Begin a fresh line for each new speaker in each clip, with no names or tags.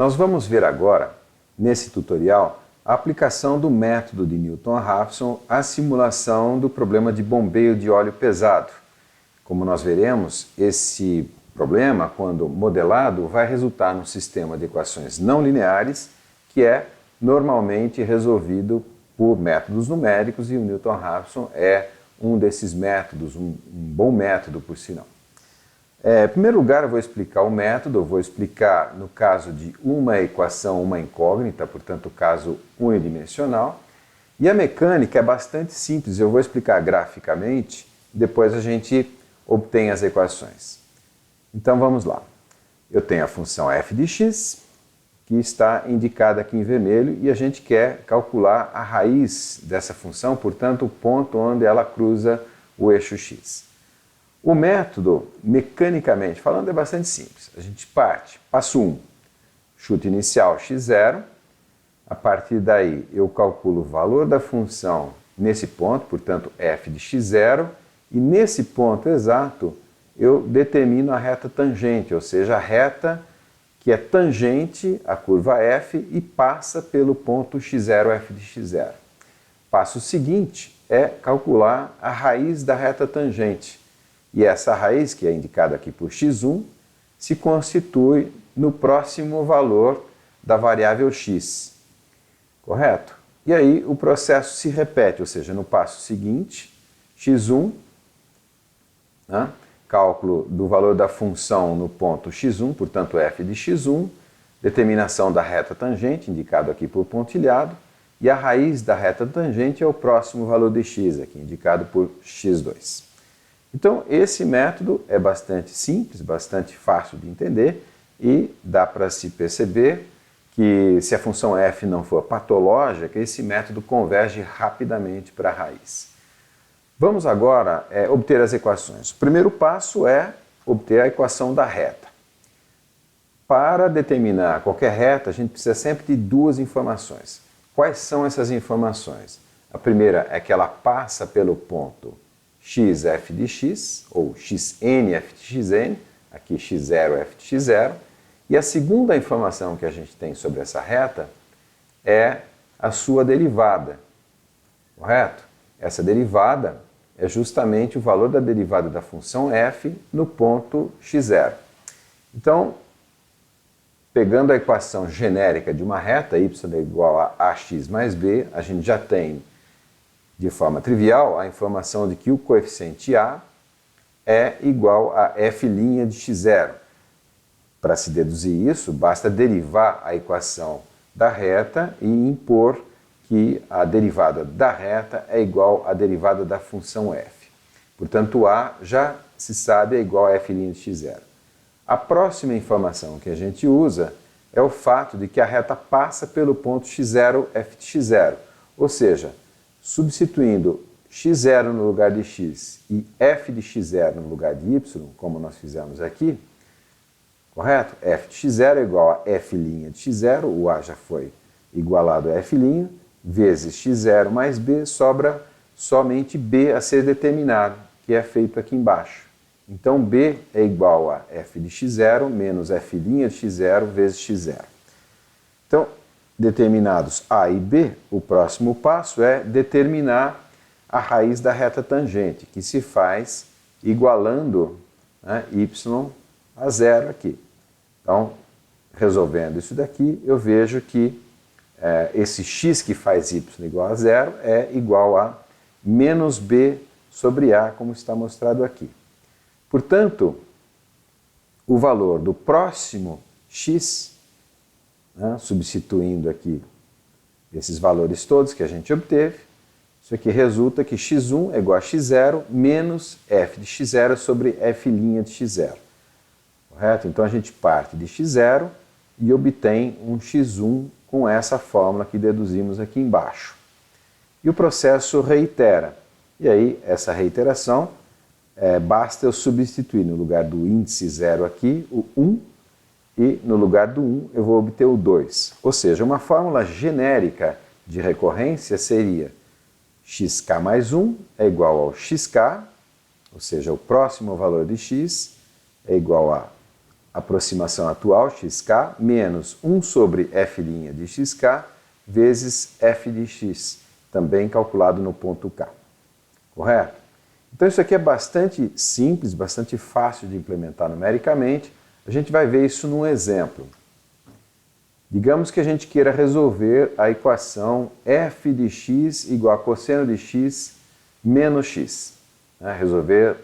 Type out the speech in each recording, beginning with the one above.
Nós vamos ver agora, nesse tutorial, a aplicação do método de Newton-Raphson à simulação do problema de bombeio de óleo pesado. Como nós veremos, esse problema, quando modelado, vai resultar num sistema de equações não lineares que é normalmente resolvido por métodos numéricos, e o Newton-Raphson é um desses métodos, um bom método por sinal. Em primeiro lugar, eu vou explicar o método, eu vou explicar no caso de uma equação, uma incógnita, portanto, caso unidimensional. E a mecânica é bastante simples, eu vou explicar graficamente, depois a gente obtém as equações. Então vamos lá. Eu tenho a função f de x, que está indicada aqui em vermelho, e a gente quer calcular a raiz dessa função, portanto, o ponto onde ela cruza o eixo x. O método, mecanicamente falando, é bastante simples. A gente parte, passo 1, chute inicial x0, a partir daí eu calculo o valor da função nesse ponto, portanto f de x0, e nesse ponto exato eu determino a reta tangente, ou seja, a reta que é tangente à curva f e passa pelo ponto x0, f de x0. Passo seguinte é calcular a raiz da reta tangente. E essa raiz, que é indicada aqui por x1, se constitui no próximo valor da variável x. Correto? E aí o processo se repete, ou seja, no passo seguinte, x1, cálculo do valor da função no ponto x1, portanto f de x1, determinação da reta tangente, indicado aqui por pontilhado, e a raiz da reta tangente é o próximo valor de x, aqui indicado por x2. Então, esse método é bastante simples, bastante fácil de entender, e dá para se perceber que se a função f não for patológica, esse método converge rapidamente para a raiz. Vamos agora obter as equações. O primeiro passo é obter a equação da reta. Para determinar qualquer reta, a gente precisa sempre de duas informações. Quais são essas informações? A primeira é que ela passa pelo ponto x f de x, ou xn f de xn, aqui x0 f de x0, e a segunda informação que a gente tem sobre essa reta é a sua derivada, correto? Essa derivada é justamente o valor da derivada da função f no ponto x0. Então, pegando a equação genérica de uma reta, y é igual a ax mais b, a gente já tem de forma trivial a informação de que o coeficiente a é igual a f' de x0. Para se deduzir isso, basta derivar a equação da reta e impor que a derivada da reta é igual à derivada da função f. Portanto, a já se sabe é igual a f' de x0. A próxima informação que a gente usa é o fato de que a reta passa pelo ponto x0, f de x0, ou seja, substituindo x0 no lugar de x e f de x0 no lugar de y, como nós fizemos aqui, correto? F de x0 é igual a f' de x0, o a já foi igualado a f', vezes x0 mais b, sobra somente b a ser determinado, que é feito aqui embaixo. Então b é igual a f de x0 menos f' de x0 vezes x0. Então, determinados a e b, o próximo passo é determinar a raiz da reta tangente, que se faz igualando y a zero aqui. Então, resolvendo isso daqui, eu vejo que esse x que faz y igual a zero é igual a menos b sobre a, como está mostrado aqui. Portanto, o valor do próximo x, substituindo aqui esses valores todos que a gente obteve, isso aqui resulta que x1 é igual a x0 menos f de x0 sobre f' de x0. Correto? Então a gente parte de x0 e obtém um x1 com essa fórmula que deduzimos aqui embaixo. E o processo reitera. E aí, essa reiteração, basta eu substituir no lugar do índice 0 aqui, o 1, e no lugar do 1 eu vou obter o 2. Ou seja, uma fórmula genérica de recorrência seria xk mais 1 é igual ao xk, ou seja, o próximo valor de x é igual a aproximação atual, xk, menos 1 sobre f' de xk, vezes f de x, também calculado no ponto K. Correto? Então isso aqui é bastante simples, bastante fácil de implementar numericamente. A gente vai ver isso num exemplo. Digamos que a gente queira resolver a equação f de x igual a cosseno de x menos x.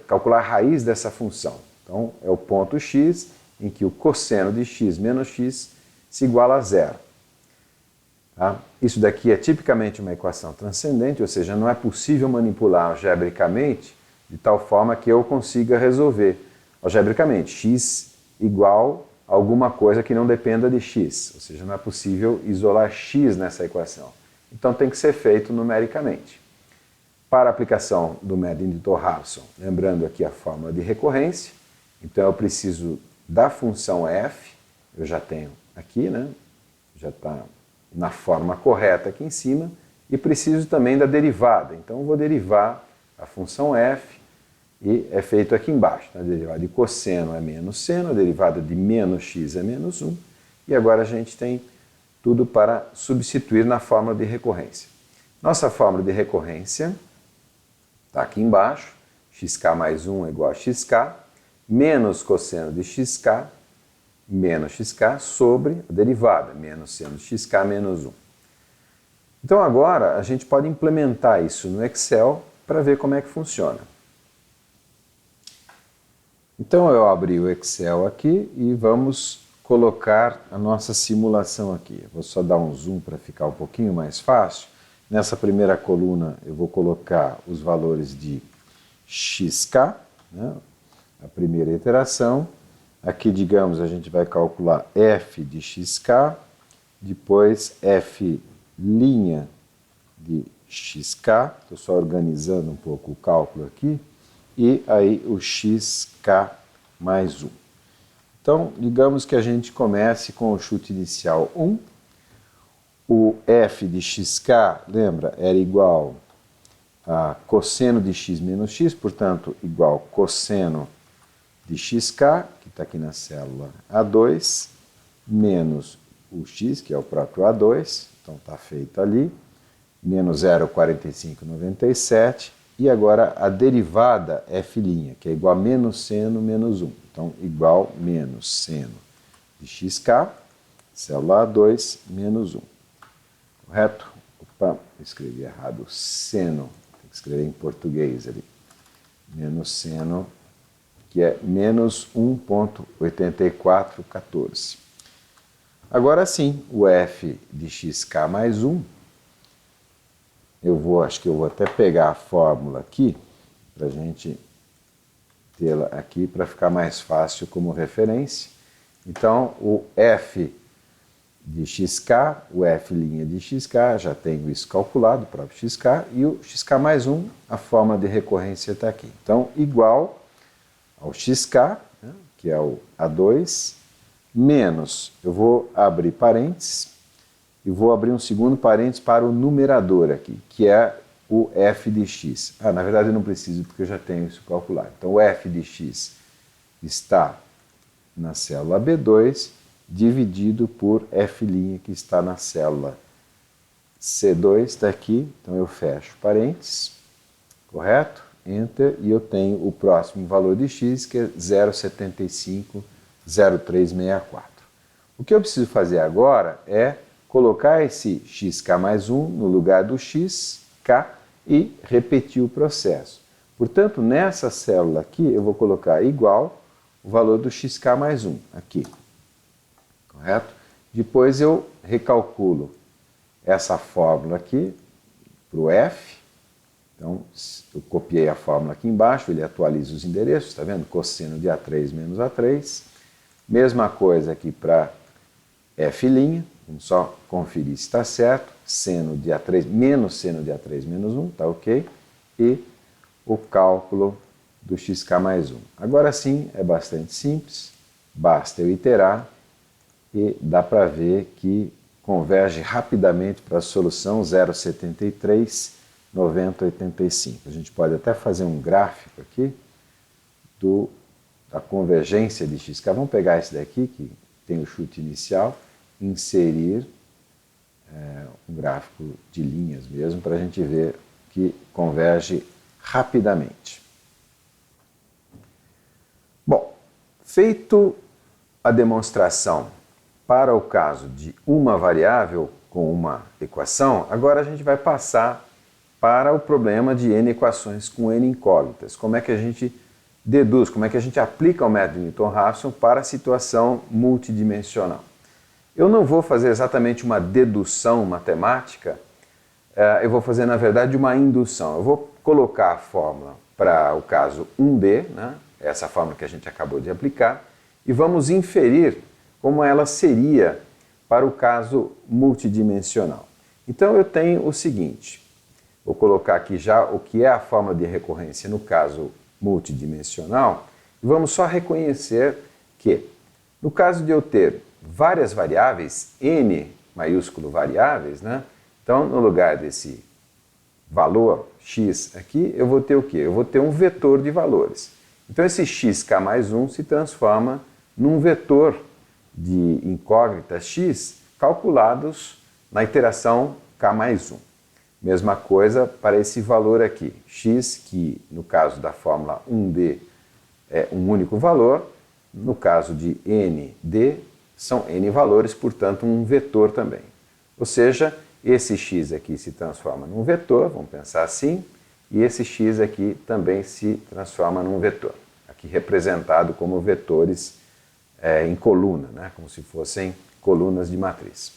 Calcular a raiz dessa função. Então é o ponto x em que o cosseno de x menos x se iguala a zero. Tá? Isso daqui é tipicamente uma equação transcendente, ou seja, não é possível manipular algebricamente de tal forma que eu consiga resolver algebricamente x igual a alguma coisa que não dependa de x, ou seja, não é possível isolar x nessa equação. Então tem que ser feito numericamente. Para a aplicação do método Eddington-Hobson, lembrando aqui a fórmula de recorrência, então eu preciso da função f, eu já tenho aqui, né? Já está na forma correta aqui em cima, e preciso também da derivada. Então eu vou derivar a função f e é feito aqui embaixo. A derivada de cosseno é menos seno, a derivada de menos x é menos 1, e agora a gente tem tudo para substituir na fórmula de recorrência. Nossa fórmula de recorrência está aqui embaixo, xk mais 1 é igual a xk, menos cosseno de xk, menos xk, sobre a derivada, menos seno de xk menos 1. Então agora a gente pode implementar isso no Excel para ver como é que funciona. Então eu abri o Excel aqui e vamos colocar a nossa simulação aqui. Eu vou só dar um zoom para ficar um pouquinho mais fácil. Nessa primeira coluna eu vou colocar os valores de xk, né, a primeira iteração. Aqui, digamos, a gente vai calcular f de xk, depois f' de xk, estou só organizando um pouco o cálculo aqui, e aí o xk mais 1. Então, digamos que a gente comece com o chute inicial 1. O f de xk, lembra, era igual a cosseno de x menos x, portanto, igual cosseno de xk, que está aqui na célula A2, menos o x, que é o próprio A2, então está feito ali, menos 0,4597, e agora a derivada f', que é igual a menos seno menos 1. Então, igual menos seno de xk, célula A2, menos 1. Correto? Opa, escrevi errado. Seno, tem que escrever em português ali. Menos seno, que é menos 1,8414. Agora sim, o f de xk mais 1, acho que eu vou até pegar a fórmula aqui, para a gente tê-la aqui, para ficar mais fácil como referência. Então, o f de xk, o f' de xk, já tenho isso calculado, o próprio xk, e o xk mais 1, a forma de recorrência está aqui. Então, igual ao xk, né, que é o A2, menos, eu vou abrir parênteses, e vou abrir um segundo parênteses para o numerador aqui, que é o f de x. Na verdade eu não preciso, porque eu já tenho isso calculado. Então, o f de x está na célula B2, dividido por f', que está na célula C2, está aqui. Então, eu fecho parênteses, correto? Enter, e eu tenho o próximo valor de x, que é 0,750364. O que eu preciso fazer agora é colocar esse xk mais 1 no lugar do xk e repetir o processo. Portanto, nessa célula aqui, eu vou colocar igual o valor do xk mais 1, aqui. Correto? Depois eu recalculo essa fórmula aqui para o f. Então, eu copiei a fórmula aqui embaixo, ele atualiza os endereços, está vendo? Cosseno de A3 menos A3. Mesma coisa aqui para f', vamos só conferir se está certo. Seno de A3 menos seno de A3 menos 1, está ok? E o cálculo do xk mais 1. Agora sim, é bastante simples, basta eu iterar e dá para ver que converge rapidamente para a solução 0,73, 90, 85. A gente pode até fazer um gráfico aqui do da convergência de x. Vamos pegar esse daqui, que tem o chute inicial, inserir um gráfico de linhas mesmo, para a gente ver que converge rapidamente. Bom, feito a demonstração para o caso de uma variável com uma equação, agora a gente vai passar para o problema de n equações com n incógnitas. Como é que a gente deduz, como é que a gente aplica o método Newton-Raphson para a situação multidimensional. Eu não vou fazer exatamente uma dedução matemática, eu vou fazer, na verdade, uma indução. Eu vou colocar a fórmula para o caso 1D, né? Essa fórmula que a gente acabou de aplicar, e vamos inferir como ela seria para o caso multidimensional. Então eu tenho o seguinte, vou colocar aqui já o que é a fórmula de recorrência no caso multidimensional, e vamos só reconhecer que, no caso de eu ter várias variáveis, n maiúsculo variáveis, né? Então, no lugar desse valor x aqui, eu vou ter o quê? Eu vou ter um vetor de valores. Então, esse xk mais 1 se transforma num vetor de incógnitas x calculados na iteração k mais 1. Mesma coisa para esse valor aqui, x, que no caso da fórmula 1D é um único valor, no caso de nd, são n valores, portanto um vetor também. Ou seja, esse x aqui se transforma num vetor, vamos pensar assim, e esse x aqui também se transforma num vetor, aqui representado como vetores em coluna, né? Como se fossem colunas de matriz.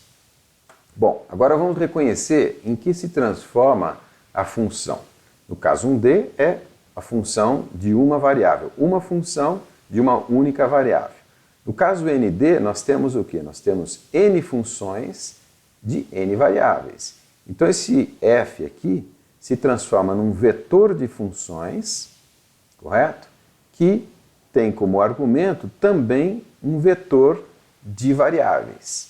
Bom, agora vamos reconhecer em que se transforma a função. No caso 1D é a função de uma variável, uma função de uma única variável. No caso nd, nós temos o quê? Nós temos n funções de n variáveis. Então esse f aqui se transforma num vetor de funções, correto? Que tem como argumento também um vetor de variáveis.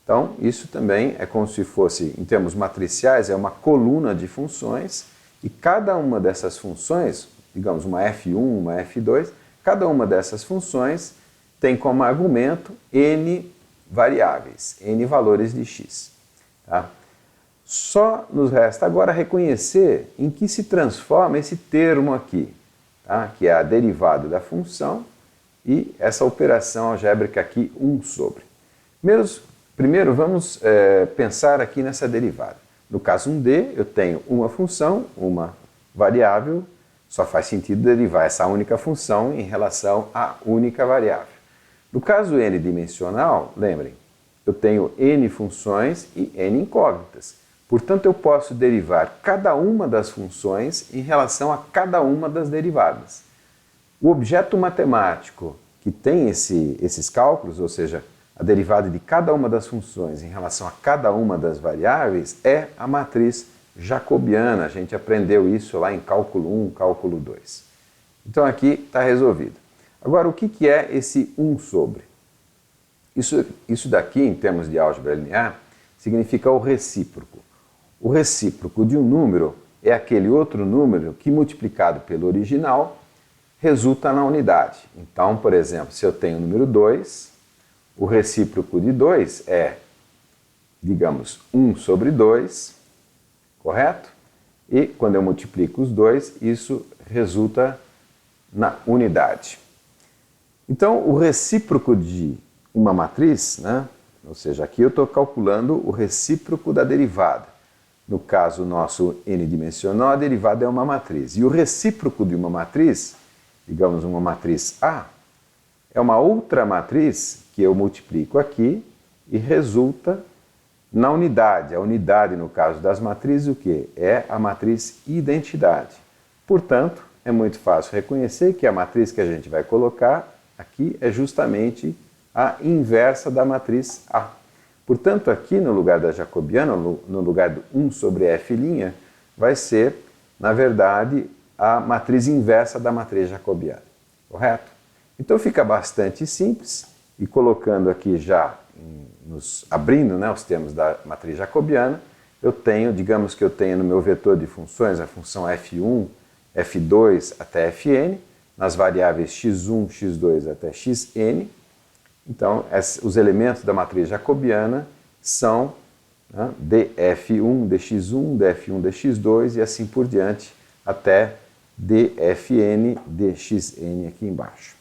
Então, isso também é como se fosse, em termos matriciais, é uma coluna de funções, e cada uma dessas funções, digamos uma f1, uma f2, cada uma dessas funções tem como argumento n variáveis, n valores de x. Tá? Só nos resta agora reconhecer em que se transforma esse termo aqui, tá? Que é a derivada da função e essa operação algébrica aqui, 1 sobre. Primeiro vamos pensar aqui nessa derivada. No caso 1D, eu tenho uma função, uma variável, só faz sentido derivar essa única função em relação à única variável. No caso n-dimensional, lembrem, eu tenho n funções e n incógnitas. Portanto, eu posso derivar cada uma das funções em relação a cada uma das derivadas. O objeto matemático que tem esses cálculos, ou seja, a derivada de cada uma das funções em relação a cada uma das variáveis, é a matriz jacobiana. A gente aprendeu isso lá em cálculo 1, cálculo 2. Então aqui está resolvido. Agora, o que é esse 1 sobre? Isso daqui, em termos de álgebra linear, significa o recíproco. O recíproco de um número é aquele outro número que, multiplicado pelo original, resulta na unidade. Então, por exemplo, se eu tenho o número 2, o recíproco de 2 é, digamos, 1 sobre 2, correto? E quando eu multiplico os dois, isso resulta na unidade. Então, o recíproco de uma matriz, né? Ou seja, aqui eu estou calculando o recíproco da derivada. No caso nosso n-dimensional, a derivada é uma matriz. E o recíproco de uma matriz, digamos uma matriz A, é uma outra matriz que eu multiplico aqui e resulta na unidade. A unidade, no caso das matrizes, o quê? É a matriz identidade. Portanto, é muito fácil reconhecer que a matriz que a gente vai colocar aqui é justamente a inversa da matriz A. Portanto, aqui no lugar da jacobiana, no lugar do 1 sobre f', vai ser, na verdade, a matriz inversa da matriz jacobiana. Correto? Então fica bastante simples, e colocando aqui já, abrindo, né, os termos da matriz jacobiana, eu tenho, digamos que eu tenho no meu vetor de funções a função f1, f2 até fn, nas variáveis x1, x2 até xn. Então, os elementos da matriz jacobiana são, né, df1, dx1, df1, dx2 e assim por diante até dfn, dxn aqui embaixo.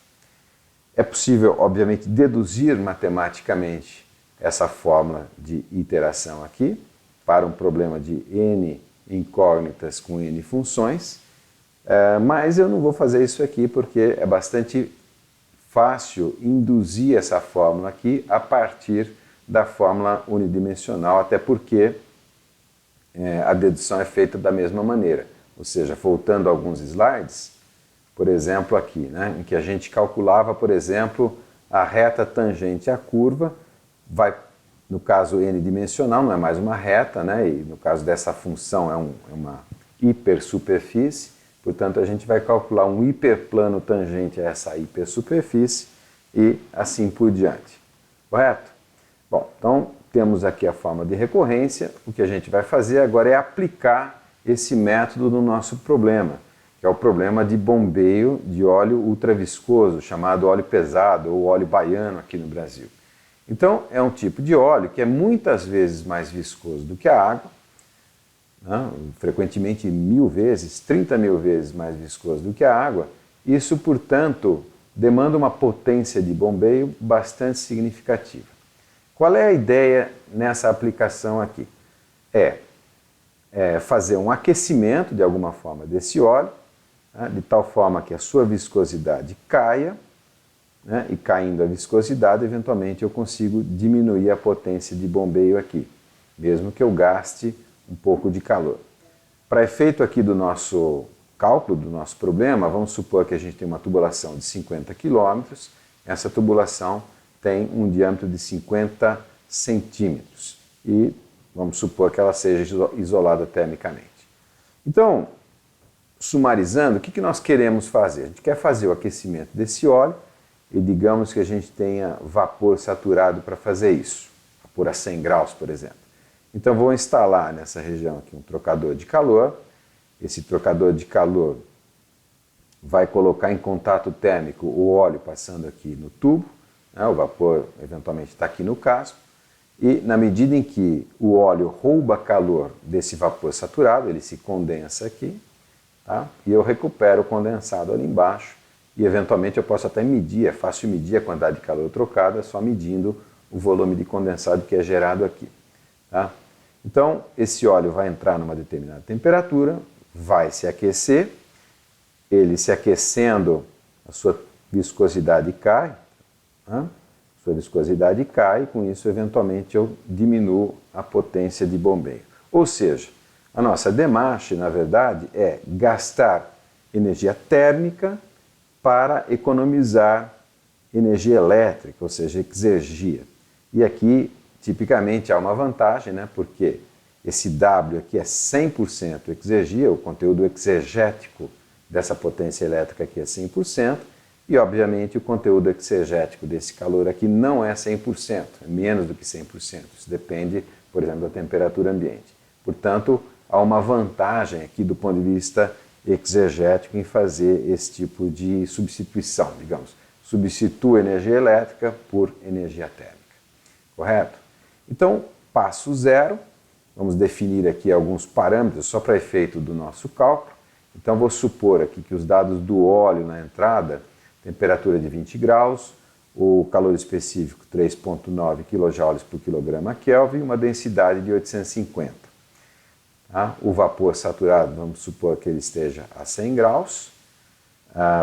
É possível, obviamente, deduzir matematicamente essa fórmula de iteração aqui para um problema de n incógnitas com n funções, mas eu não vou fazer isso aqui porque é bastante fácil induzir essa fórmula aqui a partir da fórmula unidimensional, até porque a dedução é feita da mesma maneira. Ou seja, voltando a alguns slides, por exemplo aqui, né, em que a gente calculava, por exemplo, a reta tangente à curva, vai, no caso n-dimensional, não é mais uma reta, né, e no caso dessa função é uma hipersuperfície, portanto a gente vai calcular um hiperplano tangente a essa hipersuperfície e assim por diante, correto? Bom, então temos aqui a forma de recorrência, o que a gente vai fazer agora é aplicar esse método no nosso problema, que é o problema de bombeio de óleo ultraviscoso, chamado óleo pesado ou óleo baiano aqui no Brasil. Então, é um tipo de óleo que é muitas vezes mais viscoso do que a água, né? Frequentemente 1000 vezes, 30.000 vezes mais viscoso do que a água. Isso, portanto, demanda uma potência de bombeio bastante significativa. Qual é a ideia nessa aplicação aqui? É fazer um aquecimento, de alguma forma, desse óleo, né, de tal forma que a sua viscosidade caia, né, e caindo a viscosidade, eventualmente eu consigo diminuir a potência de bombeio aqui, mesmo que eu gaste um pouco de calor. Para efeito aqui do nosso cálculo, do nosso problema, vamos supor que a gente tem uma tubulação de 50 km, essa tubulação tem um diâmetro de 50 centímetros e vamos supor que ela seja isolada termicamente. Então, sumarizando, o que nós queremos fazer? A gente quer fazer o aquecimento desse óleo e digamos que a gente tenha vapor saturado para fazer isso, vapor a 100 graus, por exemplo. Então, vou instalar nessa região aqui um trocador de calor. Esse trocador de calor vai colocar em contato térmico o óleo passando aqui no tubo, né? O vapor eventualmente está aqui no casco. E na medida em que o óleo rouba calor desse vapor saturado, ele se condensa aqui, tá? E eu recupero o condensado ali embaixo e eventualmente eu posso até medir, é fácil medir a quantidade de calor trocada só medindo o volume de condensado que é gerado aqui, tá? Então esse óleo vai entrar numa determinada temperatura, vai se aquecer, ele se aquecendo, a sua viscosidade cai, tá? Sua viscosidade cai e com isso eventualmente eu diminuo a potência de bombeio. Ou seja, a nossa demarche, na verdade, é gastar energia térmica para economizar energia elétrica, ou seja, exergia. E aqui, tipicamente, há uma vantagem, né? Porque esse W aqui é 100% exergia, o conteúdo exegético dessa potência elétrica aqui é 100%, e, obviamente, o conteúdo exegético desse calor aqui não é 100%, é menos do que 100%. Isso depende, por exemplo, da temperatura ambiente. Portanto, há uma vantagem aqui do ponto de vista exegético em fazer esse tipo de substituição, digamos. Substitua energia elétrica por energia térmica. Correto? Então, passo zero, vamos definir aqui alguns parâmetros só para efeito do nosso cálculo. Então, vou supor aqui que os dados do óleo na entrada, temperatura de 20 graus, o calor específico 3,9 kJ por quilograma Kelvin, uma densidade de 850. Tá? O vapor saturado, vamos supor que ele esteja a 100 graus,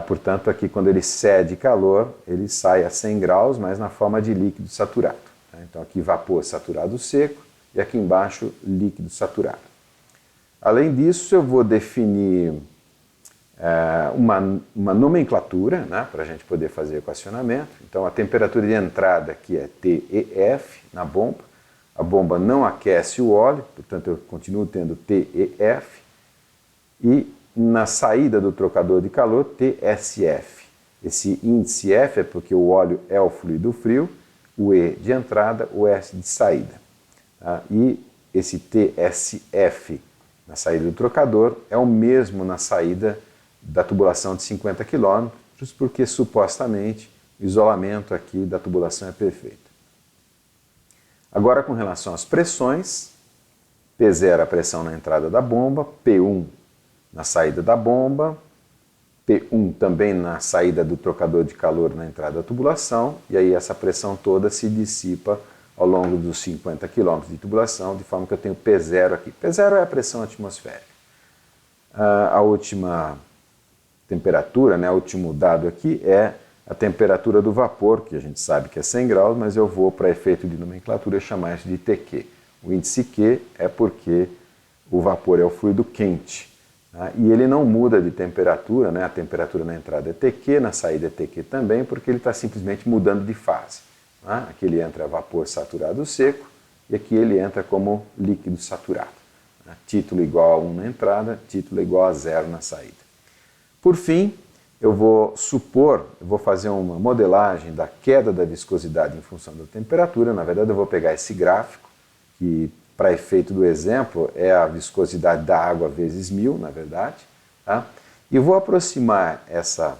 portanto aqui quando ele cede calor, ele sai a 100 graus, mas na forma de líquido saturado. Tá? Então aqui vapor saturado seco e aqui embaixo líquido saturado. Além disso, eu vou definir uma nomenclatura, né, para a gente poder fazer equacionamento. Então a temperatura de entrada aqui é TEF na bomba, a bomba não aquece o óleo, portanto eu continuo tendo TEF, e na saída do trocador de calor TSF. Esse índice F é porque o óleo é o fluido frio, o E de entrada, o S de saída. Tá? E esse TSF na saída do trocador é o mesmo na saída da tubulação de 50 km, centímetros, porque supostamente o isolamento aqui da tubulação é perfeito. Agora, com relação às pressões, P0 a pressão na entrada da bomba, P1 na saída da bomba, P1 também na saída do trocador de calor na entrada da tubulação, e aí essa pressão toda se dissipa ao longo dos 50 km de tubulação, de forma que eu tenho P0 aqui. P0 é a pressão atmosférica. A última temperatura, né, o último dado aqui é a temperatura do vapor, que a gente sabe que é 100 graus, mas eu vou, para efeito de nomenclatura, chamar isso de TQ. O índice Q é porque o vapor é o fluido quente, tá? E ele não muda de temperatura, né? A temperatura na entrada é TQ, na saída é TQ também, porque ele está simplesmente mudando de fase, tá? Aqui ele entra vapor saturado seco e aqui ele entra como líquido saturado, tá? Título igual a 1 na entrada, título igual a 0 na saída. Por fim, eu vou fazer uma modelagem da queda da viscosidade em função da temperatura. Na verdade, eu vou pegar esse gráfico, que para efeito do exemplo é a viscosidade da água vezes 1000, na verdade, tá? E vou aproximar essa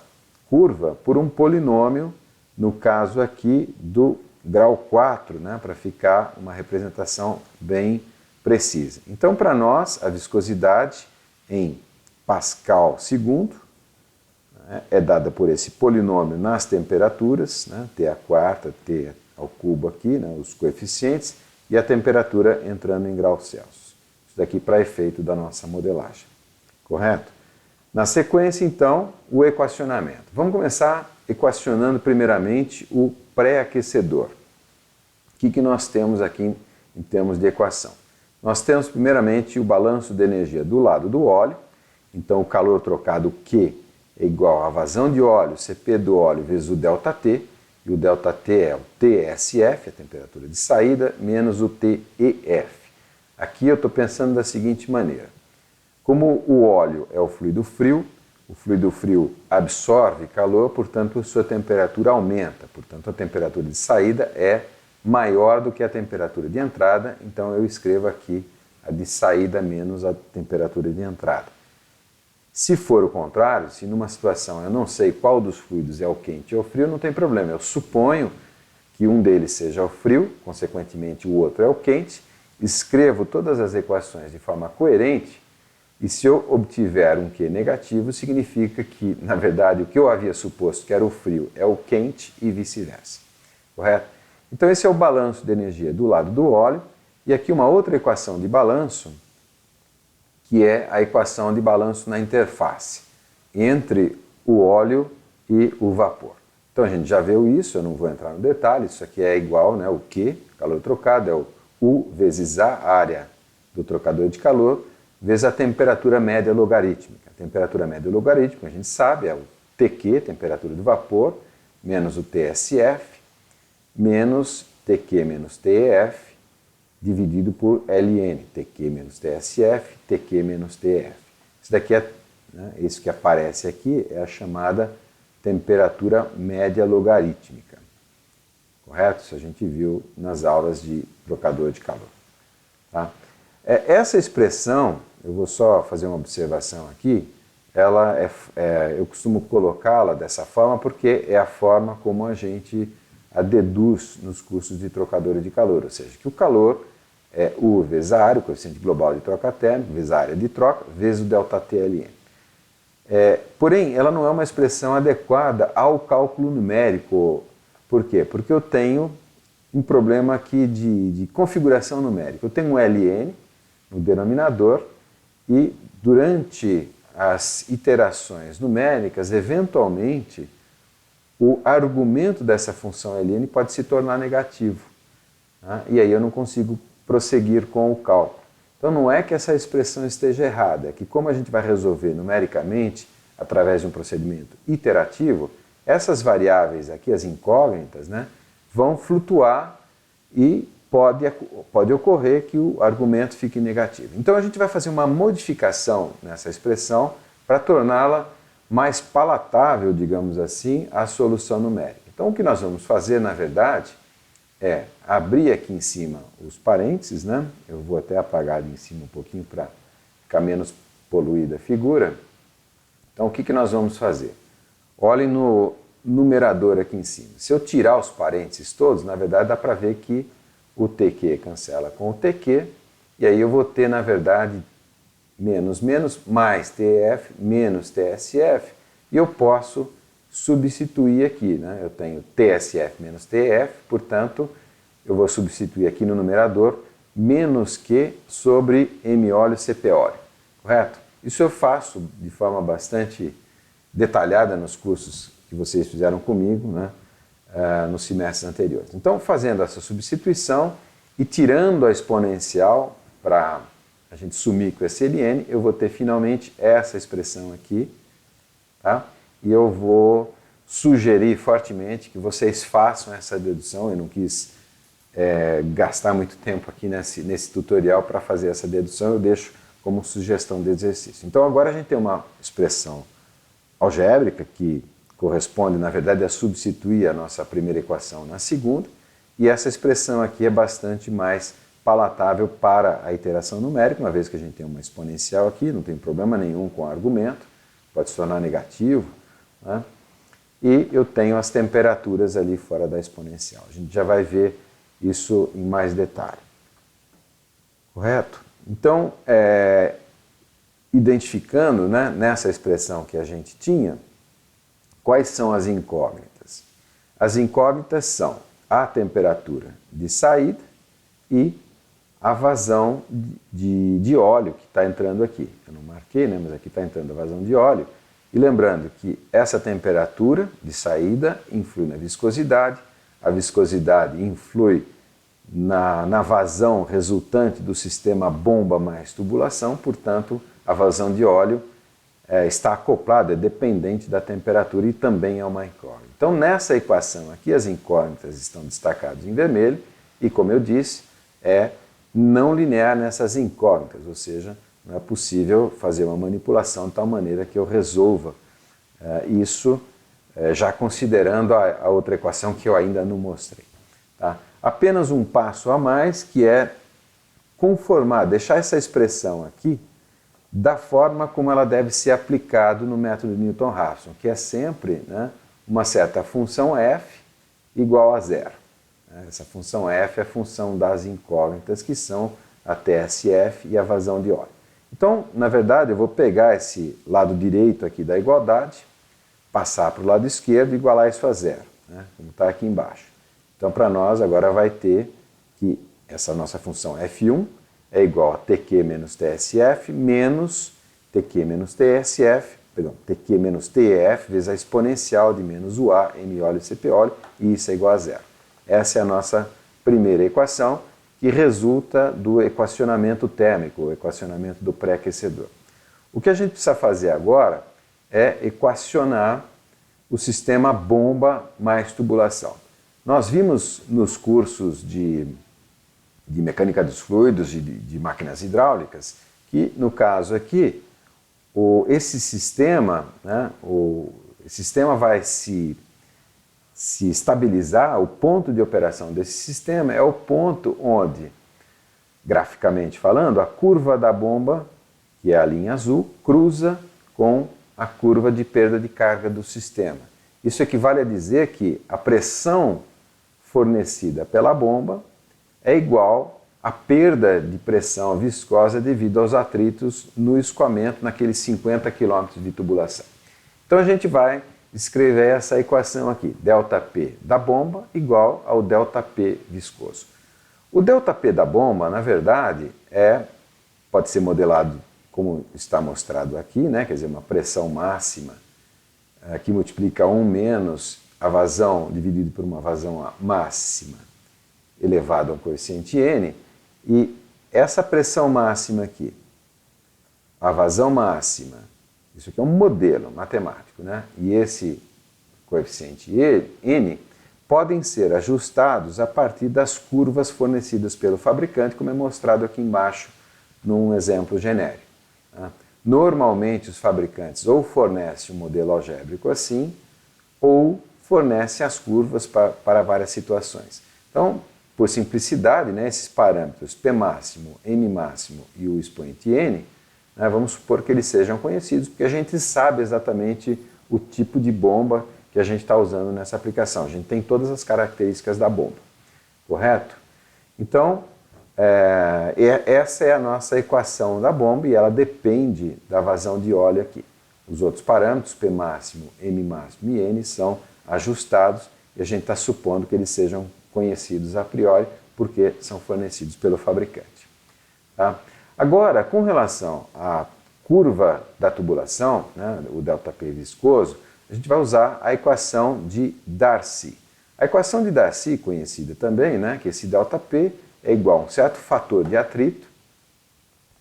curva por um polinômio, no caso aqui do grau 4, né, para ficar uma representação bem precisa. Então, para nós, a viscosidade em Pascal segundo é dada por esse polinômio nas temperaturas, né, T a quarta, T ao cubo aqui, né, os coeficientes, e a temperatura entrando em graus Celsius. Isso daqui para efeito da nossa modelagem, correto? Na sequência, então, o equacionamento. Vamos começar equacionando primeiramente o pré-aquecedor. O que nós temos aqui em termos de equação? Nós temos primeiramente o balanço de energia do lado do óleo, então o calor trocado Q é igual à vazão de óleo, CP do óleo, vezes o ΔT, e o ΔT é o TSF, a temperatura de saída, menos o TEF. Aqui eu estou pensando da seguinte maneira: como o óleo é o fluido frio absorve calor, portanto sua temperatura aumenta, portanto a temperatura de saída é maior do que a temperatura de entrada, então eu escrevo aqui a de saída menos a temperatura de entrada. Se for o contrário, se numa situação eu não sei qual dos fluidos é o quente ou o frio, não tem problema. Eu suponho que um deles seja o frio, consequentemente o outro é o quente, escrevo todas as equações de forma coerente e se eu obtiver um Q negativo, significa que, na verdade, o que eu havia suposto que era o frio é o quente e vice-versa. Correto? Então esse é o balanço de energia do lado do óleo e aqui uma outra equação de balanço, que é a equação de balanço na interface entre o óleo e o vapor. Então a gente já viu isso, eu não vou entrar no detalhe, isso aqui é igual, né, o Q, calor trocado, é o U vezes A, área do trocador de calor, vezes a temperatura média logarítmica. A temperatura média logarítmica, a gente sabe, é o TQ, temperatura do vapor, menos o TSF, menos TQ menos TEF, dividido por Ln, TQ menos TSF, TQ menos TF. Isso daqui isso que aparece aqui é a chamada temperatura média logarítmica. Correto? Isso a gente viu nas aulas de trocador de calor. Tá? Essa expressão, eu vou só fazer uma observação aqui, eu costumo colocá-la dessa forma porque é a forma como a gente a deduz nos cursos de trocador de calor, ou seja, que o calor é U vezes a área, o coeficiente global de troca térmica, vezes a área de troca, vezes o ΔTLN. Porém, ela não é uma expressão adequada ao cálculo numérico. Por quê? Porque eu tenho um problema aqui de configuração numérica. Eu tenho um Ln no denominador e durante as iterações numéricas, eventualmente, o argumento dessa função Ln pode se tornar negativo. Tá? E aí eu não consigo prosseguir com o cálculo. Então não é que essa expressão esteja errada, é que como a gente vai resolver numericamente, através de um procedimento iterativo, essas variáveis aqui, as incógnitas, vão flutuar e pode ocorrer que o argumento fique negativo. Então a gente vai fazer uma modificação nessa expressão para torná-la mais palatável, digamos assim, à solução numérica. Então o que nós vamos fazer, na verdade, é abrir aqui em cima os parênteses, eu vou até apagar ali em cima um pouquinho para ficar menos poluída a figura. Então o que nós vamos fazer? Olhem no numerador aqui em cima. Se eu tirar os parênteses todos, na verdade dá para ver que o TQ cancela com o TQ, e aí eu vou ter, na verdade, menos mais TF menos TSF, e eu posso substituir aqui, né? Eu tenho TSF menos TF, portanto, eu vou substituir aqui no numerador menos Q sobre M óleo CP óleo, correto? Isso eu faço de forma bastante detalhada nos cursos que vocês fizeram comigo, né, nos semestres anteriores. Então, fazendo essa substituição e tirando a exponencial para a gente sumir com esse ln, eu vou ter finalmente essa expressão aqui, tá? E eu vou sugerir fortemente que vocês façam essa dedução. Eu não quis gastar muito tempo aqui nesse tutorial para fazer essa dedução, eu deixo como sugestão de exercício. Então agora a gente tem uma expressão algébrica que corresponde, na verdade, a substituir a nossa primeira equação na segunda, e essa expressão aqui é bastante mais palatável para a iteração numérica, uma vez que a gente tem uma exponencial aqui, não tem problema nenhum com o argumento, pode se tornar negativo, né? E eu tenho as temperaturas ali fora da exponencial. A gente já vai ver isso em mais detalhe. Correto? Então, identificando, né, nessa expressão que a gente tinha, quais são as incógnitas? As incógnitas são a temperatura de saída e a vazão de óleo que está entrando aqui. Eu não marquei, né, mas aqui está entrando a vazão de óleo. E lembrando que essa temperatura de saída influi na viscosidade, a viscosidade influi na vazão resultante do sistema bomba mais tubulação, portanto, a vazão de óleo está acoplada, é dependente da temperatura e também é uma incógnita. Então, nessa equação aqui, as incógnitas estão destacadas em vermelho e, como eu disse, é não linear nessas incógnitas, ou seja, não é possível fazer uma manipulação de tal maneira que eu resolva isso já considerando a outra equação que eu ainda não mostrei. Tá? Apenas um passo a mais, que é conformar, deixar essa expressão aqui da forma como ela deve ser aplicada no método de Newton-Raphson, que é sempre, né, uma certa função f igual a zero. Essa função f é a função das incógnitas, que são a TSF e a vazão de óleo. Então, na verdade, eu vou pegar esse lado direito aqui da igualdade, passar para o lado esquerdo e igualar isso a zero, né, como está aqui embaixo. Então, para nós, agora vai ter que essa nossa função f1 é igual a tq menos tsf menos tq menos tsf, perdão, tq menos tf vezes a exponencial de menos UA, M óleo CP óleo, e isso é igual a zero. Essa é a nossa primeira equação, que resulta do equacionamento térmico, o equacionamento do pré-aquecedor. O que a gente precisa fazer agora é equacionar o sistema bomba mais tubulação. Nós vimos nos cursos de mecânica dos fluidos, de máquinas hidráulicas, que no caso aqui, esse sistema, né, esse sistema vai se estabilizar, o ponto de operação desse sistema é o ponto onde, graficamente falando, a curva da bomba, que é a linha azul, cruza com a curva de perda de carga do sistema. Isso equivale a dizer que a pressão fornecida pela bomba é igual à perda de pressão viscosa devido aos atritos no escoamento naqueles 50 km de tubulação. Então a gente vai escrever essa equação aqui, ΔP da bomba igual ao ΔP viscoso. O ΔP da bomba, na verdade, pode ser modelado como está mostrado aqui, né? Quer dizer, uma pressão máxima que multiplica 1 menos a vazão dividido por uma vazão máxima elevado a um coeficiente n, e essa pressão máxima aqui, a vazão máxima, isso aqui é um modelo matemático, né? E esse coeficiente n podem ser ajustados a partir das curvas fornecidas pelo fabricante, como é mostrado aqui embaixo num exemplo genérico. Tá? Normalmente os fabricantes ou fornecem um modelo algébrico assim, ou fornecem as curvas para várias situações. Então, por simplicidade, né, esses parâmetros P máximo, M máximo e o expoente n, né, vamos supor que eles sejam conhecidos, porque a gente sabe exatamente o tipo de bomba que a gente está usando nessa aplicação. A gente tem todas as características da bomba, correto? Então, essa é a nossa equação da bomba e ela depende da vazão de óleo aqui. Os outros parâmetros, P máximo, M máximo e N, são ajustados e a gente está supondo que eles sejam conhecidos a priori porque são fornecidos pelo fabricante. Tá? Agora, com relação à curva da tubulação, né, o ΔP viscoso, a gente vai usar a equação de Darcy. A equação de Darcy, conhecida também, né, que esse ΔP é igual a um certo fator de atrito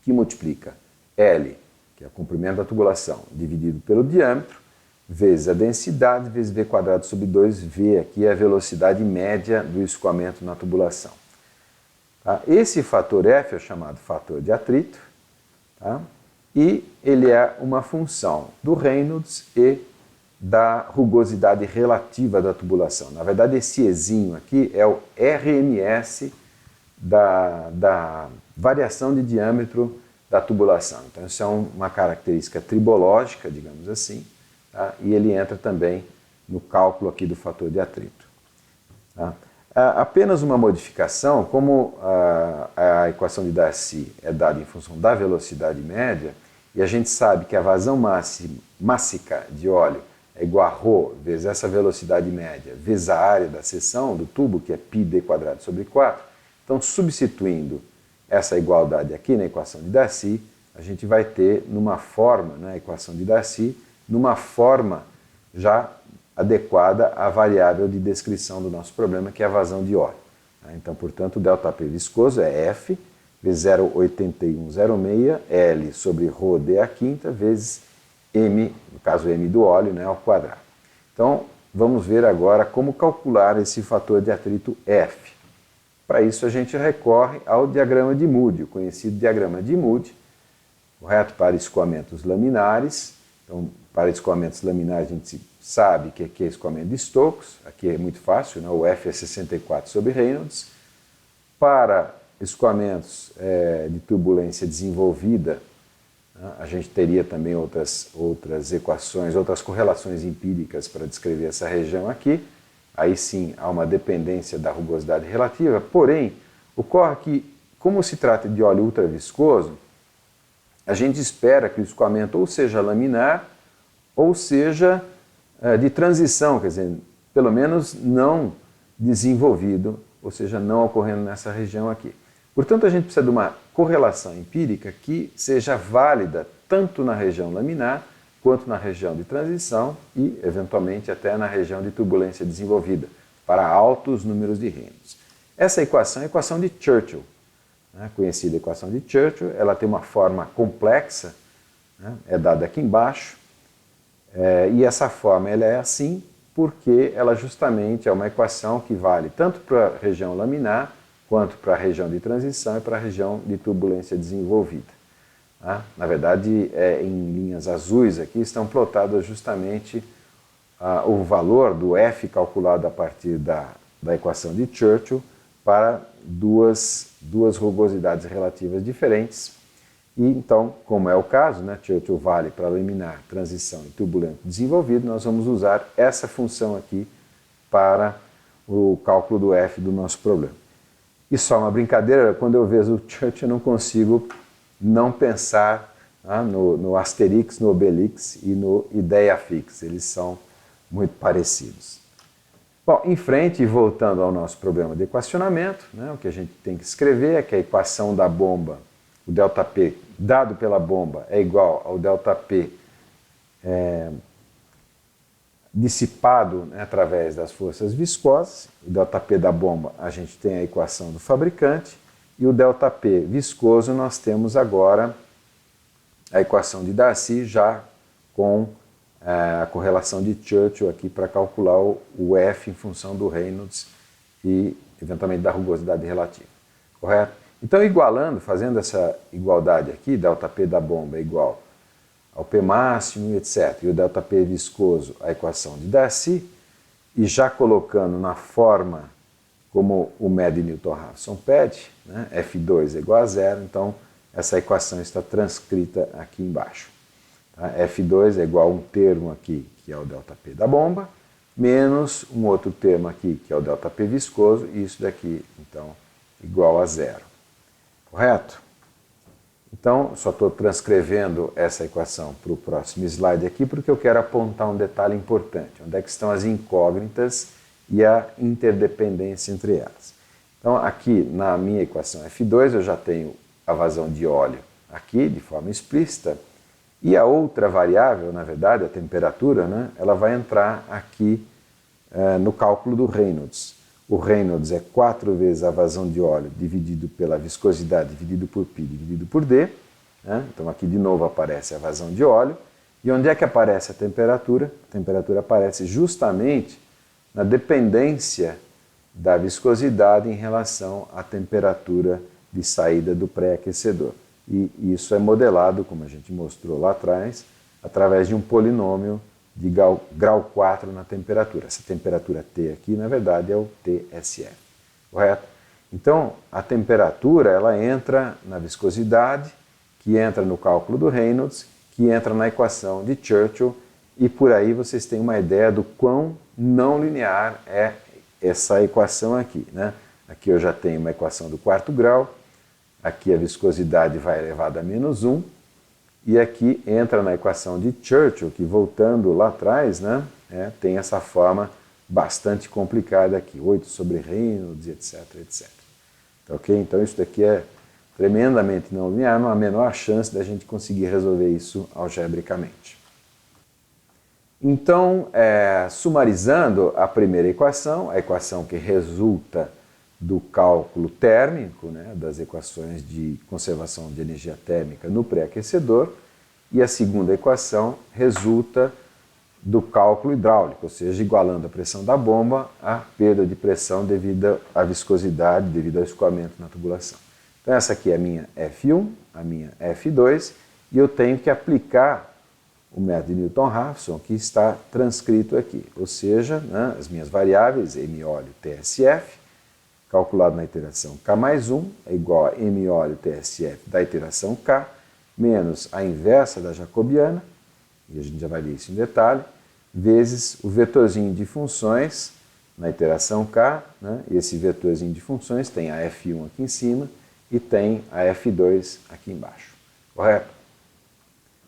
que multiplica L, que é o comprimento da tubulação, dividido pelo diâmetro, vezes a densidade, vezes V quadrado sobre 2V, aqui é a velocidade média do escoamento na tubulação. Tá? Esse fator F é chamado fator de atrito, tá? E ele é uma função do Reynolds e da rugosidade relativa da tubulação. Na verdade, esse Ezinho aqui é o RMS da variação de diâmetro da tubulação. Então, isso é uma característica tribológica, digamos assim, tá? E ele entra também no cálculo aqui do fator de atrito. Tá? Apenas uma modificação, como a equação de Darcy é dada em função da velocidade média, e a gente sabe que a vazão mássica de óleo é igual a ρ vezes essa velocidade média, vezes a área da seção do tubo, que é πd quadrado sobre 4. Então, substituindo essa igualdade aqui na equação de Darcy, a gente vai ter numa forma, na equação de Darcy, numa forma já adequada à variável de descrição do nosso problema, que é a vazão de óleo. Então, portanto, o ΔP viscoso é F vezes 0,8106 L sobre ρd à quinta vezes M, no caso M do óleo, né, ao quadrado. Então, vamos ver agora como calcular esse fator de atrito F. Para isso, a gente recorre ao diagrama de Moody, o conhecido diagrama de Moody, correto? Para escoamentos laminares. Então, para escoamentos laminares, a gente sabe que aqui é escoamento de Stokes, aqui é muito fácil, né? O F é 64 sobre Reynolds. Para escoamentos de turbulência desenvolvida, né, a gente teria também outras equações, outras correlações empíricas para descrever essa região aqui. Aí sim há uma dependência da rugosidade relativa, porém, ocorre que, como se trata de óleo ultraviscoso, a gente espera que o escoamento ou seja laminar, ou seja de transição, quer dizer, pelo menos não desenvolvido, ou seja, não ocorrendo nessa região aqui. Portanto, a gente precisa de uma correlação empírica que seja válida tanto na região laminar, quanto na região de transição e, eventualmente, até na região de turbulência desenvolvida, para altos números de Reynolds. Essa equação é a equação de Churchill, né? Conhecida equação de Churchill, ela tem uma forma complexa, né? É dada aqui embaixo, e essa forma ela é assim porque ela justamente é uma equação que vale tanto para a região laminar, quanto para a região de transição e para a região de turbulência desenvolvida. Na verdade, em linhas azuis aqui estão plotadas justamente o valor do F calculado a partir da equação de Churchill para duas rugosidades relativas diferentes. E então, como é o caso, né, Churchill vale para laminar, transição e turbulento desenvolvido, nós vamos usar essa função aqui para o cálculo do F do nosso problema. E só uma brincadeira, quando eu vejo o Churchill eu não consigo não pensar no Asterix, no Obelix e no Ideia Fix. Eles são muito parecidos. Bom, em frente e voltando ao nosso problema de equacionamento, né, o que a gente tem que escrever é que a equação da bomba, o ΔP dado pela bomba é igual ao ΔP dissipado, né, através das forças viscosas. O ΔP da bomba a gente tem a equação do fabricante, e o ΔP viscoso nós temos agora a equação de Darcy já com a correlação de Churchill aqui para calcular o F em função do Reynolds e eventualmente da rugosidade relativa, correto? Então, igualando, fazendo essa igualdade aqui, ΔP da bomba é igual ao P máximo, etc., e o ΔP viscoso, a equação de Darcy, e já colocando na forma como o Mad Newton-Raphson pede, né, F2 é igual a zero, então essa equação está transcrita aqui embaixo. Tá? F2 é igual a um termo aqui, que é o ΔP da bomba, menos um outro termo aqui, que é o ΔP viscoso, e isso daqui, então, igual a zero. Correto? Então, só estou transcrevendo essa equação para o próximo slide aqui, porque eu quero apontar um detalhe importante. Onde é que estão as incógnitas e a interdependência entre elas. Então, aqui na minha equação F2, eu já tenho a vazão de óleo aqui, de forma explícita, e a outra variável, na verdade, a temperatura, né, ela vai entrar aqui no cálculo do Reynolds. O Reynolds é 4 vezes a vazão de óleo dividido pela viscosidade, dividido por π, dividido por d. Né? Então aqui de novo aparece a vazão de óleo. E onde é que aparece a temperatura? A temperatura aparece justamente na dependência da viscosidade em relação à temperatura de saída do pré-aquecedor. E isso é modelado, como a gente mostrou lá atrás, através de um polinômio de grau 4 na temperatura. Essa temperatura T aqui, na verdade, é o TSF, correto? Então, a temperatura, ela entra na viscosidade, que entra no cálculo do Reynolds, que entra na equação de Churchill, e por aí vocês têm uma ideia do quão não linear é essa equação aqui, né? Aqui eu já tenho uma equação do quarto grau, aqui a viscosidade vai elevada a -1, e aqui entra na equação de Churchill, que voltando lá atrás, né, tem essa forma bastante complicada aqui, 8 sobre Reynolds, etc, etc. Tá, ok? Então isso daqui é tremendamente não linear, não há a menor chance da gente conseguir resolver isso algebricamente. Então, sumarizando a primeira equação, a equação que resulta do cálculo térmico, né, das equações de conservação de energia térmica no pré-aquecedor, e a segunda equação resulta do cálculo hidráulico, ou seja, igualando a pressão da bomba à perda de pressão devido à viscosidade, devido ao escoamento na tubulação. Então essa aqui é a minha F1, a minha F2, e eu tenho que aplicar o método de Newton-Raphson, que está transcrito aqui, ou seja, né, as minhas variáveis, M óleo TSF, calculado na iteração K mais 1, é igual a M óleo TSF da iteração K, menos a inversa da jacobiana, e a gente já vai ver isso em detalhe, vezes o vetorzinho de funções na iteração K, né, e esse vetorzinho de funções tem a F1 aqui em cima e tem a F2 aqui embaixo, correto?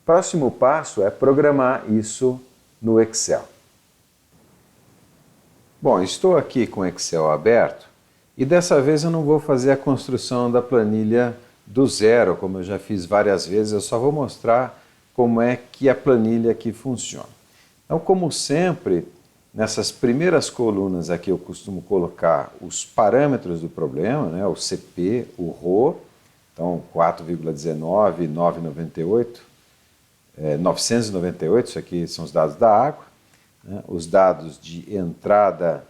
Próximo passo é programar isso no Excel. Bom, estou aqui com o Excel aberto, e dessa vez eu não vou fazer a construção da planilha do zero, como eu já fiz várias vezes, eu só vou mostrar como é que a planilha aqui funciona. Então, como sempre, nessas primeiras colunas aqui eu costumo colocar os parâmetros do problema, né, o CP, o ρ, então 4,19, 998, isso aqui são os dados da água, né, os dados de entrada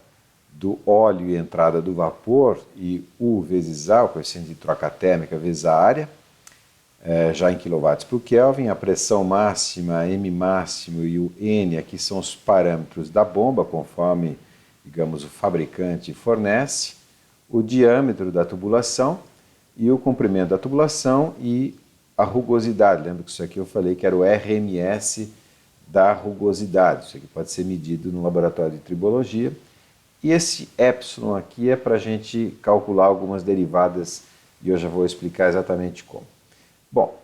do óleo e entrada do vapor, e U vezes A, o coeficiente de troca térmica vezes a área, já em quilowatts por Kelvin, a pressão máxima, M máximo e o N, aqui são os parâmetros da bomba, conforme, digamos, o fabricante fornece, o diâmetro da tubulação e o comprimento da tubulação e a rugosidade. Lembra que isso aqui eu falei que era o RMS da rugosidade, isso aqui pode ser medido no laboratório de tribologia. E esse epsilon aqui é para a gente calcular algumas derivadas e eu já vou explicar exatamente como. Bom,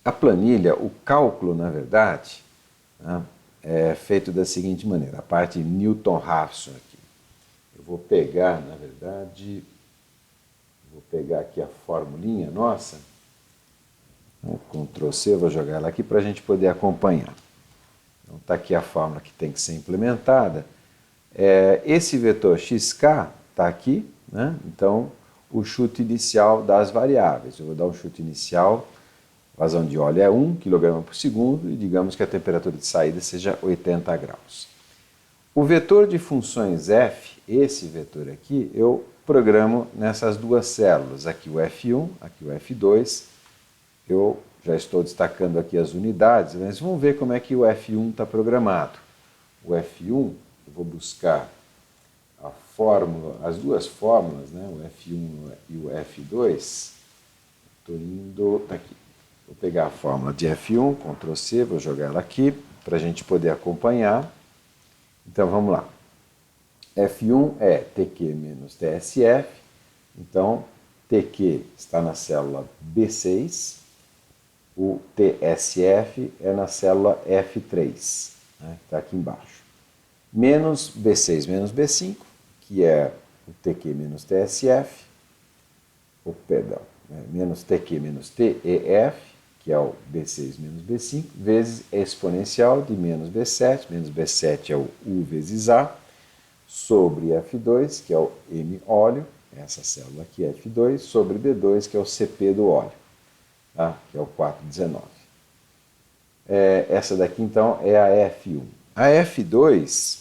a planilha, o cálculo, na verdade, né, é feito da seguinte maneira, a parte Newton-Raphson aqui. Eu vou pegar, na verdade, vou pegar aqui a formulinha nossa, Ctrl C, vou jogar ela aqui para a gente poder acompanhar. Então está aqui a fórmula que tem que ser implementada. Esse vetor xk está aqui, né? Então o chute inicial das variáveis. Eu vou dar um chute inicial, vazão de óleo é 1 kg por segundo e digamos que a temperatura de saída seja 80 graus. O vetor de funções f, esse vetor aqui, eu programo nessas duas células, aqui o F1, aqui o F2. Eu já estou destacando aqui as unidades, mas vamos ver como é que o F1 está programado. O F1, eu vou buscar a fórmula, as duas fórmulas, né, o F1 e o F2. Estou indo aqui. Vou pegar a fórmula de F1, Ctrl C, vou jogar ela aqui. para a gente poder acompanhar. Então vamos lá. F1 é TQ menos TSF, então TQ está na célula B6, o TSF é na célula F3, né, que está aqui embaixo. Menos B6 menos B5, que é o TQ menos TSF, menos TQ menos TEF, que é o B6 menos B5, vezes a exponencial de menos B7 é o U vezes A, sobre F2, que é o M óleo, essa célula aqui é F2, sobre B2, que é o CP do óleo, tá? Que é o 419. Essa daqui, então, é a F1. A F2,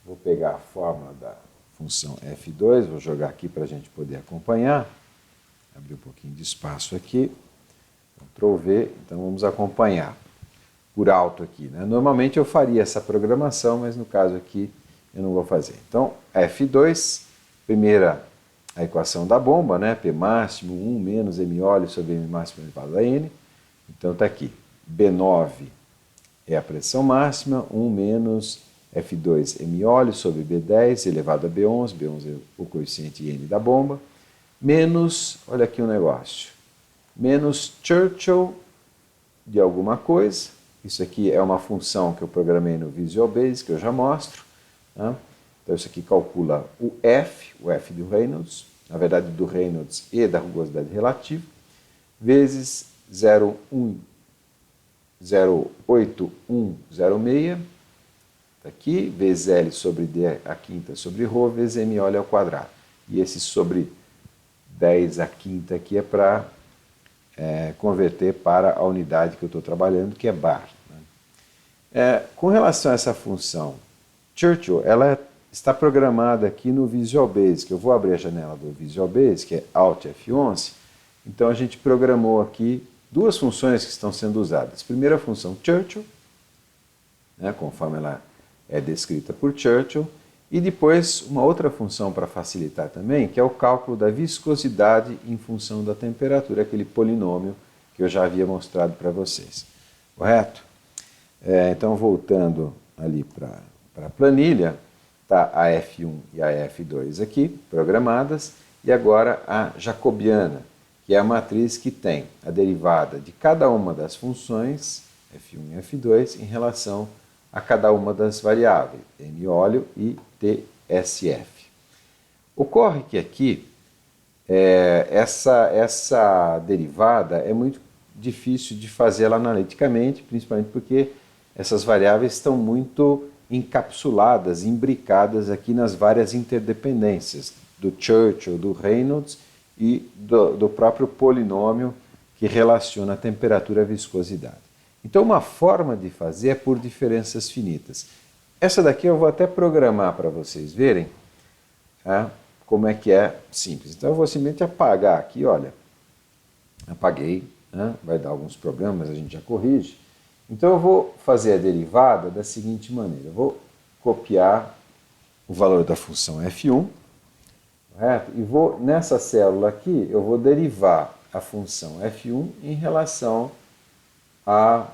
vou pegar a fórmula da função F2, vou jogar aqui para a gente poder acompanhar. Abrir um pouquinho de espaço aqui. Ctrl V, então vamos acompanhar por alto aqui, né? Normalmente eu faria essa programação, mas no caso aqui eu não vou fazer. Então, F2, primeira a equação da bomba, né? P máximo 1 menos M óleo sobre M máximo elevado a N. Então está aqui, B9 é a pressão máxima, 1 menos F2 M óleo sobre B10 elevado a B11, B11 é o coeficiente N da bomba, menos, olha aqui um negócio, menos Churchill de alguma coisa. Isso aqui é uma função que eu programei no Visual Basic, que eu já mostro. Né? Então isso aqui calcula o F do Reynolds, na verdade do Reynolds e da rugosidade relativa, vezes 0,8106, tá aqui, vezes L sobre D a quinta sobre Rho, vezes M óleo ao quadrado. E esse sobre 10 a quinta aqui é para converter para a unidade que eu estou trabalhando, que é bar. Né? Com relação a essa função Churchill, ela está programada aqui no Visual Basic. Eu vou abrir a janela do Visual Basic, que é Alt F11. Então a gente programou aqui duas funções que estão sendo usadas. Primeiro a função Churchill, né, conforme ela é descrita por Churchill, e depois uma outra função para facilitar também, que é o cálculo da viscosidade em função da temperatura, aquele polinômio que eu já havia mostrado para vocês. Correto? Então, voltando ali para a planilha, está a F1 e a F2 aqui, programadas, e agora a jacobiana, que é a matriz que tem a derivada de cada uma das funções, F1 e F2, em relação a cada uma das variáveis, M óleo e TSF. Ocorre que aqui, essa derivada é muito difícil de fazer ela analiticamente, principalmente porque essas variáveis estão muito encapsuladas, imbricadas aqui nas várias interdependências do Churchill, do Reynolds e do próprio polinômio que relaciona a temperatura e a viscosidade. Então, uma forma de fazer é por diferenças finitas. Essa daqui eu vou até programar para vocês verem, tá? Como é que é simples. Então, eu vou simplesmente apagar aqui, olha, apaguei, né? Vai dar alguns problemas, a gente já corrige. Então, eu vou fazer a derivada da seguinte maneira. Eu vou copiar o valor da função F1, correto? E vou, nessa célula aqui, eu vou derivar a função F1 em relação a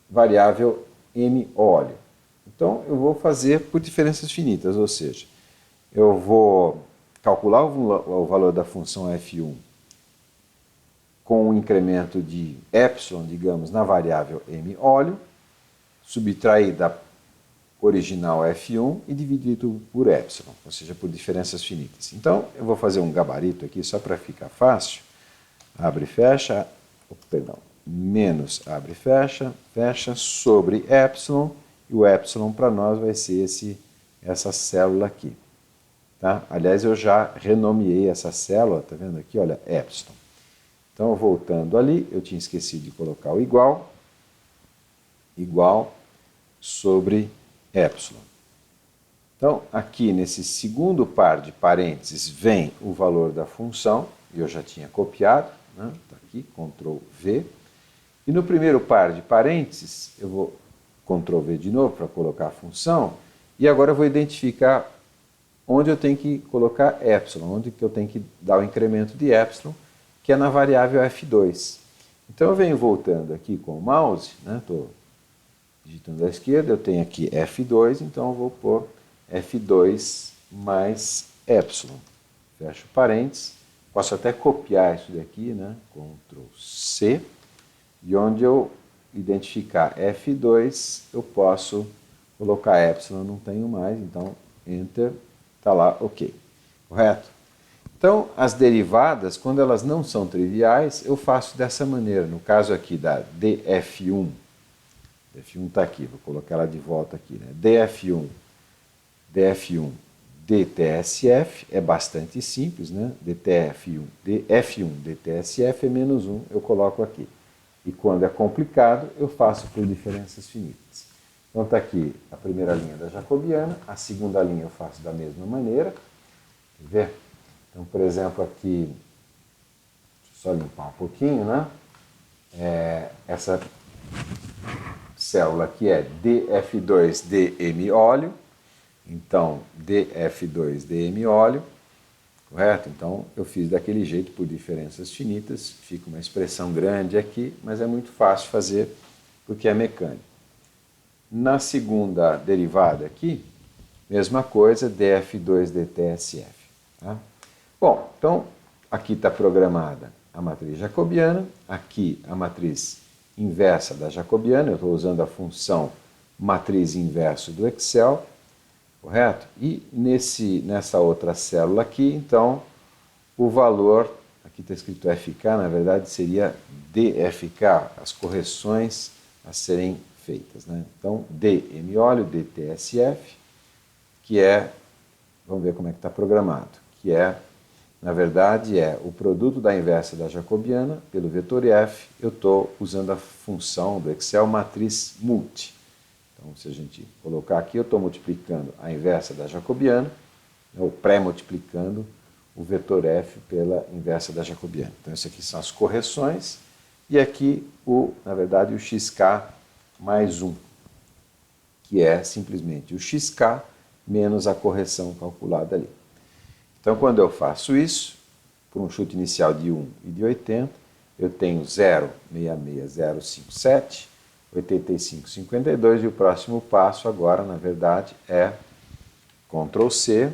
variável M óleo. Então, eu vou fazer por diferenças finitas, ou seja, eu vou calcular o valor da função F1 com um incremento de epsilon, digamos, na variável M óleo, subtrair da original F1 e dividido por epsilon, ou seja, por diferenças finitas. Então, eu vou fazer um gabarito aqui só para ficar fácil. Abre e fecha, menos abre e fecha, fecha sobre epsilon, e o epsilon para nós vai ser essa célula aqui. Tá? Aliás, eu já renomeei essa célula, tá vendo aqui? Olha, epsilon. Então, voltando ali, eu tinha esquecido de colocar o igual sobre epsilon. Então, aqui nesse segundo par de parênteses vem o valor da função, e eu já tinha copiado, né? Tá aqui, Ctrl V. E no primeiro par de parênteses, eu vou Ctrl V de novo para colocar a função, e agora eu vou identificar onde eu tenho que colocar epsilon, onde que eu tenho que dar o incremento de epsilon, que é na variável F2. Então eu venho voltando aqui com o mouse, né? Estou digitando à esquerda, eu tenho aqui F2, então eu vou pôr F2 mais epsilon. Fecho parênteses. Posso até copiar isso daqui, né? Ctrl C. E onde eu identificar F2, eu posso colocar epsilon, não tenho mais, então Enter, está lá, ok. Correto? Então, as derivadas, quando elas não são triviais, eu faço dessa maneira. No caso aqui da df1, df1 está aqui, vou colocar ela de volta aqui, né? df1 dtsf é bastante simples, né? df1 dtsf é menos 1, eu coloco aqui. E quando é complicado, eu faço por diferenças finitas. Então está aqui a primeira linha da jacobiana, a segunda linha eu faço da mesma maneira. Quer ver? Então, por exemplo, aqui, deixa eu só limpar um pouquinho, né? Essa célula aqui é df2dm óleo, então df2dm óleo, correto? Então eu fiz daquele jeito por diferenças finitas, fica uma expressão grande aqui, mas é muito fácil fazer porque é mecânico. Na segunda derivada aqui, mesma coisa, df2dtsf. Tá? Bom, então aqui está programada a matriz jacobiana, aqui a matriz inversa da jacobiana, eu estou usando a função matriz inverso do Excel, correto? E nessa outra célula aqui, então, o valor, aqui está escrito FK, na verdade seria DFK, as correções a serem feitas, né? Então, dm óleo, dtsf, que é, vamos ver como é que está programado, que é, na verdade, é o produto da inversa da jacobiana pelo vetor f, eu estou usando a função do Excel matriz multi. Então, se a gente colocar aqui, eu estou multiplicando a inversa da jacobiana, ou pré-multiplicando o vetor f pela inversa da jacobiana. Então, isso aqui são as correções, e aqui, na verdade, o xk mais 1, que é simplesmente o xk menos a correção calculada ali. Então, quando eu faço isso, por um chute inicial de 1 e de 80, eu tenho 0,66057, 85,52 e o próximo passo agora, na verdade, é Ctrl C,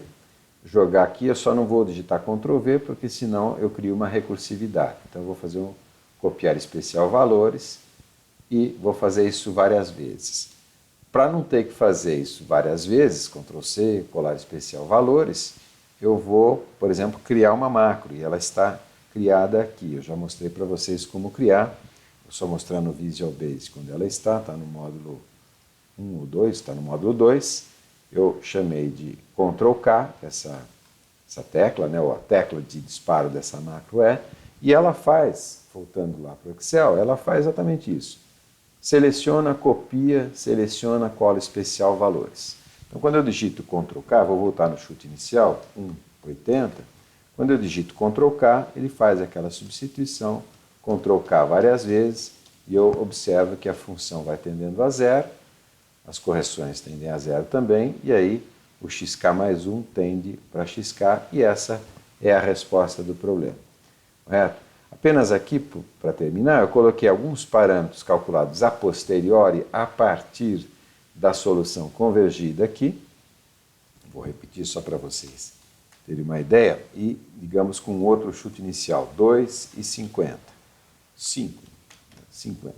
jogar aqui, eu só não vou digitar Ctrl V, porque senão eu crio uma recursividade. Então, eu vou fazer um copiar especial valores e vou fazer isso várias vezes. Para não ter que fazer isso várias vezes, Ctrl C, colar especial valores, eu vou, por exemplo, criar uma macro, e ela está criada aqui. Eu já mostrei para vocês como criar, eu só mostrar no Visual Basic onde ela está no módulo 1 ou 2, está no módulo 2. Eu chamei de Ctrl K, essa tecla, né, ou a tecla de disparo dessa macro e ela faz, voltando lá para o Excel, ela faz exatamente isso. Seleciona, copia, seleciona, cola especial valores. Então, quando eu digito Ctrl K, vou voltar no chute inicial, 1,80. Quando eu digito Ctrl K, ele faz aquela substituição, Ctrl K várias vezes, e eu observo que a função vai tendendo a zero, as correções tendem a zero também, e aí o xk mais 1 tende para xk, e essa é a resposta do problema. Correto? Apenas aqui, para terminar, eu coloquei alguns parâmetros calculados a posteriori, a partir da solução convergida aqui. Vou repetir só para vocês terem uma ideia. E, digamos, com outro chute inicial, 2,50. 50.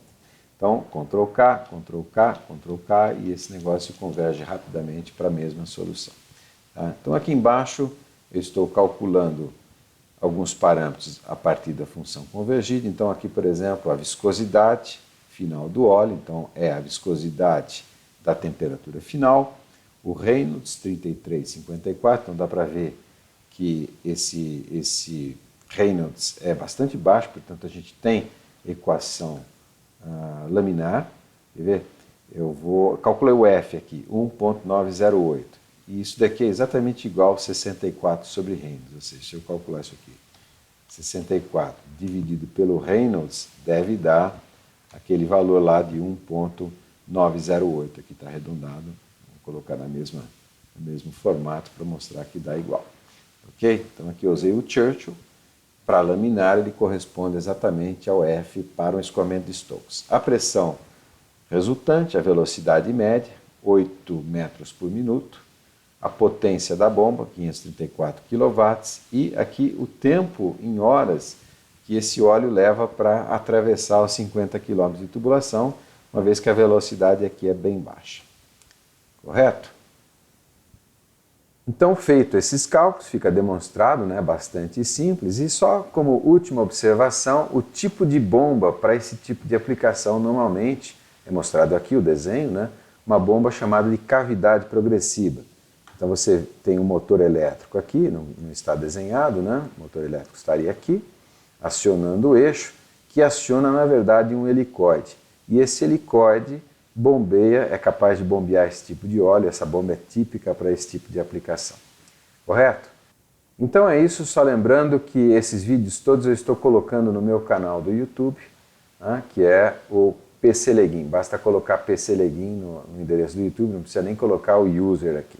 Então, Ctrl K, Ctrl K, Ctrl K, e esse negócio converge rapidamente para a mesma solução. Tá? Então, aqui embaixo, eu estou calculando alguns parâmetros a partir da função convergida. Então, aqui, por exemplo, a viscosidade final do óleo, então é a viscosidade da temperatura final, o Reynolds 33,54, então dá para ver que esse Reynolds é bastante baixo, portanto a gente tem equação laminar. Quer ver? Calculei o F aqui, 1,908, e isso daqui é exatamente igual a 64 sobre Reynolds, ou seja, se eu calcular isso aqui, 64 dividido pelo Reynolds deve dar aquele valor lá de 1,908, aqui está arredondado, vou colocar no mesmo formato para mostrar que dá igual. Ok? Então aqui eu usei o Churchill, para laminar ele corresponde exatamente ao F para o escoamento de Stokes. A pressão Resultante, a velocidade média, 8 metros por minuto, a potência da bomba, 534 kW, e aqui o tempo em horas que esse óleo leva para atravessar os 50 km de tubulação, uma vez que a velocidade aqui é bem baixa. Correto? Então, feito esses cálculos, fica demonstrado, bastante simples, e só como última observação, o tipo de bomba para esse tipo de aplicação normalmente, é mostrado aqui o desenho, uma bomba chamada de cavidade progressiva. Então você tem um motor elétrico aqui, não está desenhado, o motor elétrico estaria aqui, acionando o eixo, que aciona na verdade um helicoide. E esse helicoide bombeia, é capaz de bombear esse tipo de óleo, essa bomba é típica para esse tipo de aplicação. Correto? Então é isso, só lembrando que esses vídeos todos eu estou colocando no meu canal do YouTube, que é o PC Leguin. Basta colocar PC Leguin no endereço do YouTube, não precisa nem colocar o user aqui.